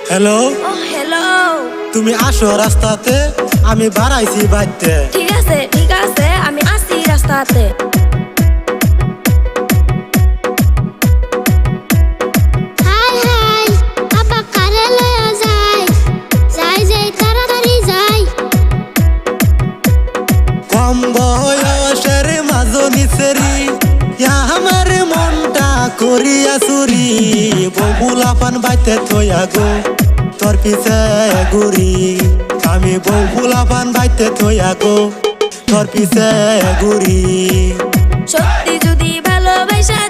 Hello, ও hello. তুমি আসো রাস্তাতে, আমি বাড়াইছি বাইতে। ঠিক আছে ঠিক আছে, আমি আসি রাস্তাতে। হাই হাই আপা কারে লয়া যায়, যাই যাই তাড়াতাড়ি যাই। কম বয়সের মাজনি সেরি, আমার মনটা করিয়া চুরি। বগুলা পান বাইতে থইয়া গো, তোর পিছে ঘুরি। আমি বগুলা পান বাইতে থইয়া গো, তোর পিছে ঘুরি। সত্যি যদি ভালোবাসা